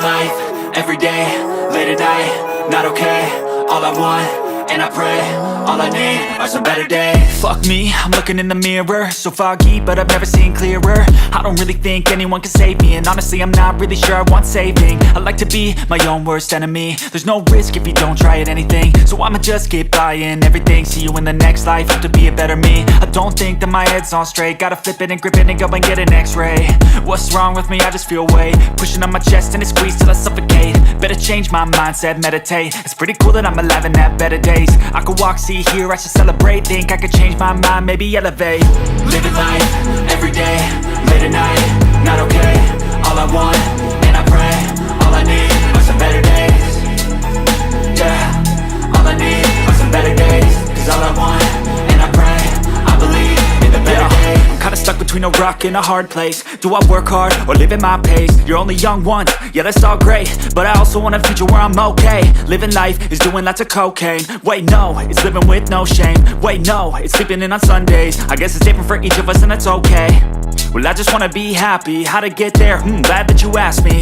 life, everyday, late at night, not okay. All I want, and I pray, all I need are some better days. Fuck me, I'm looking in the mirror, so foggy, but I've never seen clearer. I don't really think anyone can save me, and honestly I'm not really sure I want saving. I like to be my own worst enemy. There's no risk if you don't try at anything, so I'ma just keep buying everything. See you in the next life, have to be a better me. I don't think that my head's on straight, gotta flip it and grip it and go and get an x-ray. What's wrong with me? I just feel weight pushing on my chest and it squeezes till I suffocate. Better change my mindset, meditate. It's pretty cool that I'm alive and have better days. I could walk, see, hear, I should celebrate. Think I could change my mind, maybe elevate. Living life, everyday, late at night, not okay. All I want, and I pray, all I need are some better days. Yeah, all I need are some better days. Cause all I want, and I pray, I believe in the better days. I'm kinda stuck between a rock and a hard place. Do I work hard or live at my pace? You're only young once, yeah that's all great, but I also want a future where I'm okay. Living life is doing lots of cocaine. Wait no, it's living with no shame. Wait no, it's sleeping in on Sundays. I guess it's different for each of us and that's okay. Well I just wanna be happy, how to get there? Glad that you asked me.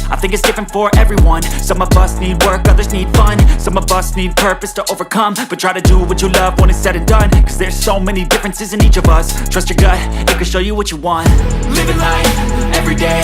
I think it's different for everyone. Some of us need work, others need fun. Some of us need purpose to overcome. But try to do what you love when it's said and done. Cause there's so many differences in each of us. Trust your gut, it can show you what you want. Living life, everyday